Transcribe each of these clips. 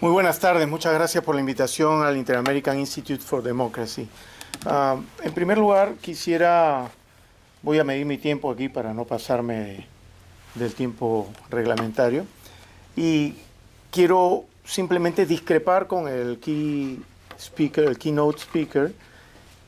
Muy buenas tardes, muchas gracias por la invitación al Inter-American Institute for Democracy. En primer lugar, voy a medir mi tiempo aquí para no pasarme del tiempo reglamentario, y quiero simplemente discrepar con el keynote speaker,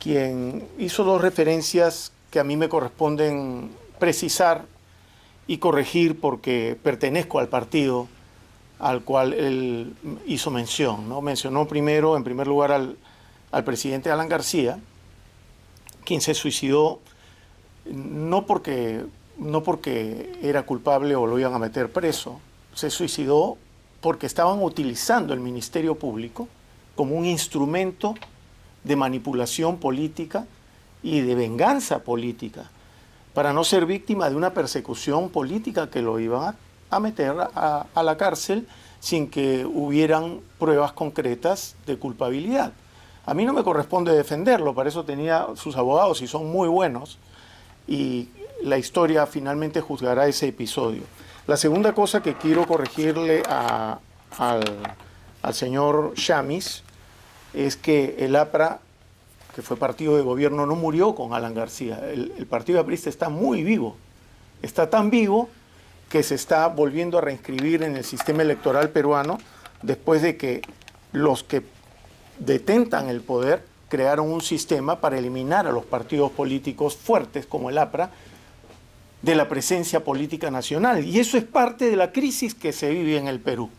quien hizo dos referencias que a mí me corresponden precisar y corregir porque pertenezco al partido al cual él hizo mención, ¿no? Mencionó primero, en primer lugar, al presidente Alan García, quien se suicidó no porque era culpable o lo iban a meter preso, se suicidó porque estaban utilizando el Ministerio Público como un instrumento de manipulación política y de venganza política, para no ser víctima de una persecución política que lo iban a meter a la cárcel sin que hubieran pruebas concretas de culpabilidad. A mí no me corresponde defenderlo, para eso tenía sus abogados y son muy buenos, y la historia finalmente juzgará ese episodio. La segunda cosa que quiero corregirle al señor Chamis es que el APRA, que fue partido de gobierno, no murió con Alan García. El partido aprista está muy vivo, está tan vivo que se está volviendo a reinscribir en el sistema electoral peruano después de que los que detentan el poder crearon un sistema para eliminar a los partidos políticos fuertes como el APRA de la presencia política nacional. Y eso es parte de la crisis que se vive en el Perú.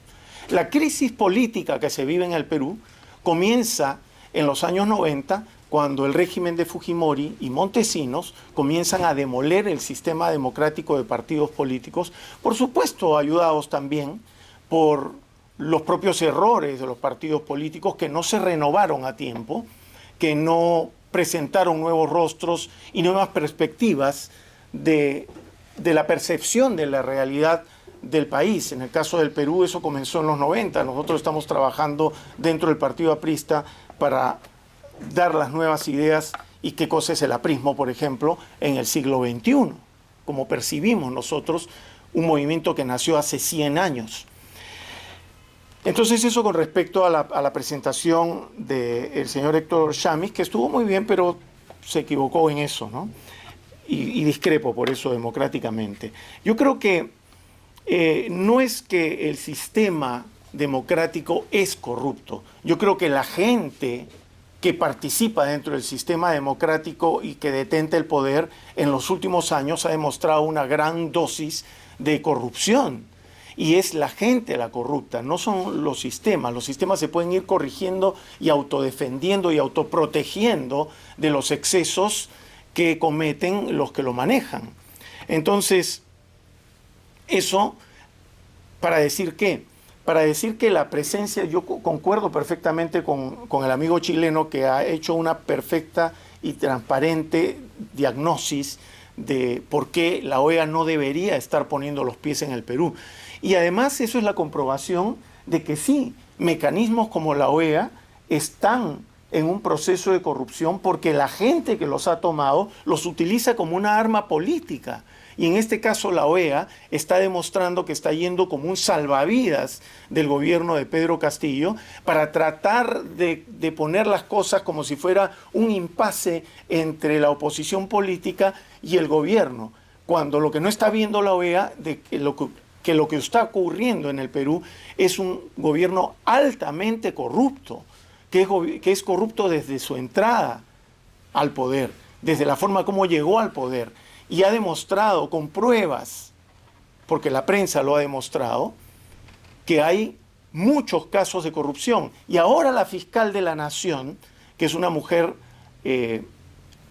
La crisis política que se vive en el Perú comienza en los años 90, cuando el régimen de Fujimori y Montesinos comienzan a demoler el sistema democrático de partidos políticos, por supuesto ayudados también por los propios errores de los partidos políticos que no se renovaron a tiempo, que no presentaron nuevos rostros y nuevas perspectivas de la percepción de la realidad del país. En el caso del Perú eso comenzó en los 90, nosotros estamos trabajando dentro del partido aprista para dar las nuevas ideas y qué cosa es el aprismo, por ejemplo, en el siglo XXI, como percibimos nosotros un movimiento que nació hace 100 años. Entonces eso con respecto a la presentación del señor Héctor Chamis, que estuvo muy bien, pero se equivocó en eso, ¿no? Y discrepo por eso democráticamente. Yo creo que no es que el sistema democrático es corrupto. Yo creo que la gente que participa dentro del sistema democrático y que detenta el poder en los últimos años ha demostrado una gran dosis de corrupción. Y es la gente la corrupta, no son los sistemas. Los sistemas se pueden ir corrigiendo y autodefendiendo y autoprotegiendo de los excesos que cometen los que lo manejan. Entonces, eso para decir ¿qué? Para decir que la presencia, yo concuerdo perfectamente con el amigo chileno que ha hecho una perfecta y transparente diagnosis de por qué la OEA no debería estar poniendo los pies en el Perú. Y además eso es la comprobación de que sí, mecanismos como la OEA están en un proceso de corrupción porque la gente que los ha tomado los utiliza como una arma política. Y en este caso la OEA está demostrando que está yendo como un salvavidas del gobierno de Pedro Castillo para tratar de poner las cosas como si fuera un impasse entre la oposición política y el gobierno, cuando lo que no está viendo la OEA de que lo que está ocurriendo en el Perú es un gobierno altamente corrupto, que es corrupto desde su entrada al poder, desde la forma como llegó al poder. Y ha demostrado con pruebas, porque la prensa lo ha demostrado, que hay muchos casos de corrupción. Y ahora la fiscal de la Nación, que es una mujer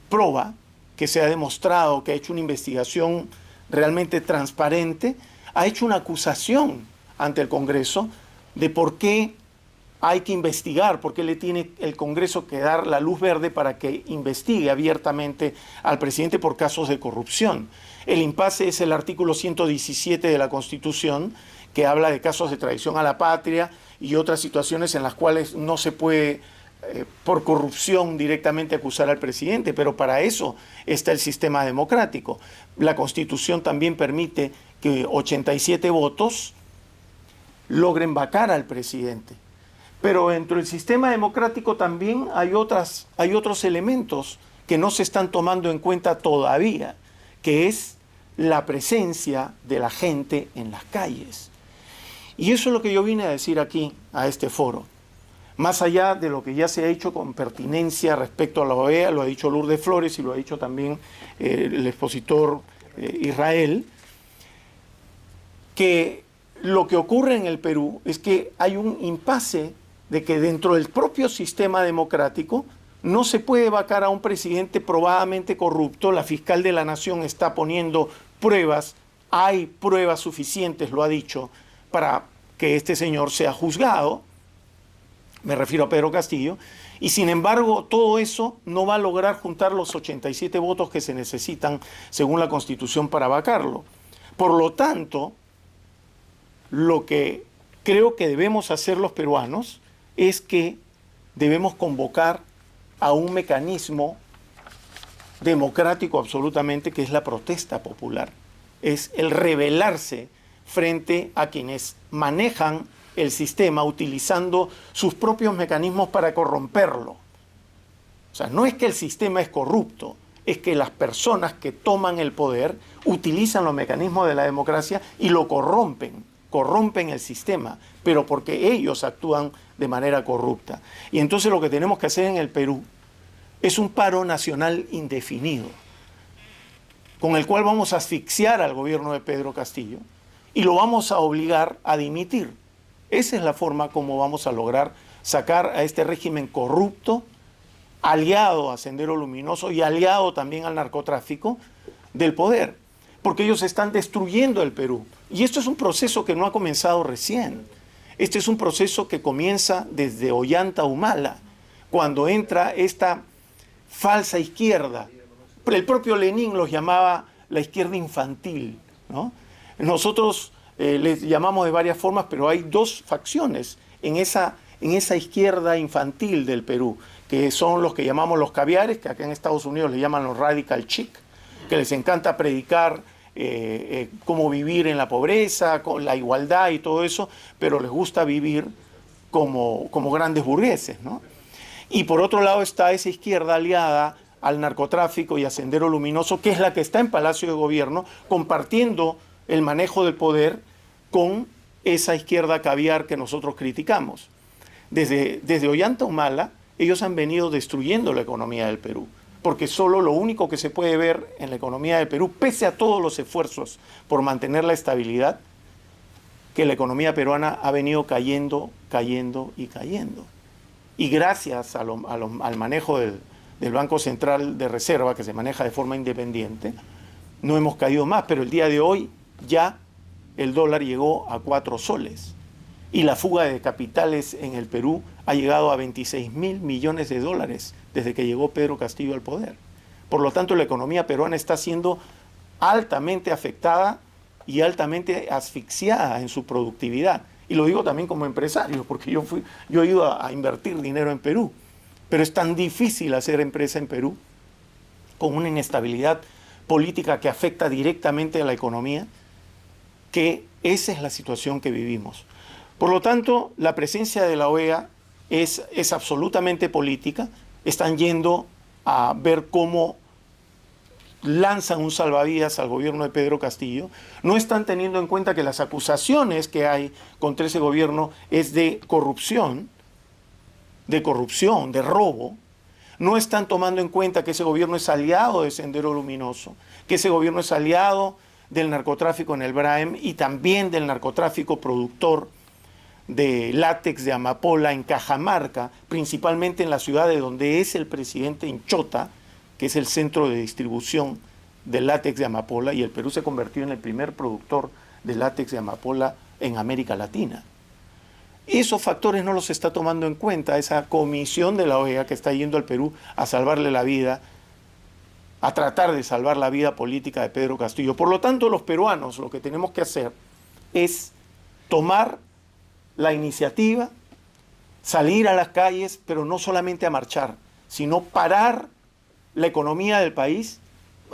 proba, que se ha demostrado que ha hecho una investigación realmente transparente, ha hecho una acusación ante el Congreso de por qué hay que investigar, por qué le tiene el Congreso que dar la luz verde para que investigue abiertamente al presidente por casos de corrupción. El impasse es el artículo 117 de la Constitución, que habla de casos de traición a la patria y otras situaciones en las cuales no se puede, por corrupción, directamente acusar al presidente, pero para eso está el sistema democrático. La Constitución también permite que 87 votos logren vacar al presidente. Pero dentro del sistema democrático también hay otros elementos que no se están tomando en cuenta todavía, que es la presencia de la gente en las calles. Y eso es lo que yo vine a decir aquí, a este foro. Más allá de lo que ya se ha hecho con pertinencia respecto a la OEA, lo ha dicho Lourdes Flores y lo ha dicho también el expositor Israel, que lo que ocurre en el Perú es que hay un impasse de que dentro del propio sistema democrático no se puede vacar a un presidente probadamente corrupto. La fiscal de la Nación está poniendo pruebas, hay pruebas suficientes, lo ha dicho, para que este señor sea juzgado. Me refiero a Pedro Castillo. Y sin embargo, todo eso no va a lograr juntar los 87 votos que se necesitan según la Constitución para vacarlo. Por lo tanto, lo que creo que debemos hacer los peruanos es que debemos convocar a un mecanismo democrático absolutamente, que es la protesta popular. Es el rebelarse frente a quienes manejan el sistema utilizando sus propios mecanismos para corromperlo. O sea, no es que el sistema es corrupto, es que las personas que toman el poder utilizan los mecanismos de la democracia y lo corrompen el sistema, pero porque ellos actúan de manera corrupta. Y entonces lo que tenemos que hacer en el Perú es un paro nacional indefinido, con el cual vamos a asfixiar al gobierno de Pedro Castillo y lo vamos a obligar a dimitir. Esa es la forma como vamos a lograr sacar a este régimen corrupto, aliado a Sendero Luminoso y aliado también al narcotráfico, del poder, porque ellos están destruyendo el Perú. Y esto es un proceso que no ha comenzado recién. Este es un proceso que comienza desde Ollanta Humala, cuando entra esta falsa izquierda. El propio Lenin los llamaba la izquierda infantil, ¿no? Nosotros les llamamos de varias formas, pero hay dos facciones en esa izquierda infantil del Perú, que son los que llamamos los caviares, que acá en Estados Unidos le llaman los radical chic, que les encanta predicar cómo vivir en la pobreza, con la igualdad y todo eso, pero les gusta vivir como grandes burgueses, ¿no? Y por otro lado está esa izquierda aliada al narcotráfico y a Sendero Luminoso, que es la que está en Palacio de Gobierno, compartiendo el manejo del poder con esa izquierda caviar que nosotros criticamos. Desde Ollanta Humala, ellos han venido destruyendo la economía del Perú, porque solo lo único que se puede ver en la economía del Perú, pese a todos los esfuerzos por mantener la estabilidad, que la economía peruana ha venido cayendo, cayendo y cayendo. Y gracias al manejo del Banco Central de Reserva, que se maneja de forma independiente, no hemos caído más, pero el día de hoy ya el dólar llegó a 4 soles. Y la fuga de capitales en el Perú ha llegado a 26.000 millones de dólares desde que llegó Pedro Castillo al poder. Por lo tanto, la economía peruana está siendo altamente afectada y altamente asfixiada en su productividad. Y lo digo también como empresario, porque yo he ido a invertir dinero en Perú. Pero es tan difícil hacer empresa en Perú con una inestabilidad política que afecta directamente a la economía, que esa es la situación que vivimos. Por lo tanto, la presencia de la OEA es absolutamente política. Están yendo a ver cómo lanzan un salvavidas al gobierno de Pedro Castillo. No están teniendo en cuenta que las acusaciones que hay contra ese gobierno es de corrupción, de robo. No están tomando en cuenta que ese gobierno es aliado de Sendero Luminoso, que ese gobierno es aliado del narcotráfico en el Braem y también del narcotráfico productor de látex de amapola en Cajamarca, principalmente en la ciudad de donde es el presidente, en Chota, que es el centro de distribución del látex de amapola, y el Perú se convirtió en el primer productor de látex de amapola en América Latina. Esos factores no los está tomando en cuenta esa comisión de la OEA que está yendo al Perú a salvarle la vida, a tratar de salvar la vida política de Pedro Castillo. Por lo tanto, los peruanos lo que tenemos que hacer es tomar la iniciativa, salir a las calles, pero no solamente a marchar, sino parar la economía del país,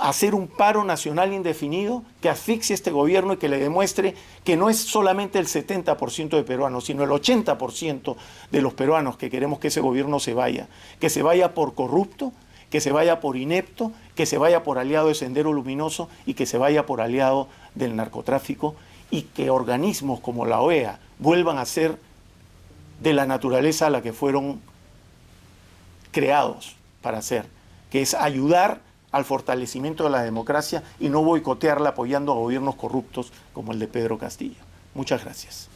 hacer un paro nacional indefinido que asfixie a este gobierno y que le demuestre que no es solamente el 70% de peruanos, sino el 80% de los peruanos que queremos que ese gobierno se vaya por corrupto, que se vaya por inepto, que se vaya por aliado de Sendero Luminoso y que se vaya por aliado del narcotráfico, y que organismos como la OEA vuelvan a ser de la naturaleza a la que fueron creados para hacer, que es ayudar al fortalecimiento de la democracia y no boicotearla apoyando a gobiernos corruptos como el de Pedro Castillo. Muchas gracias.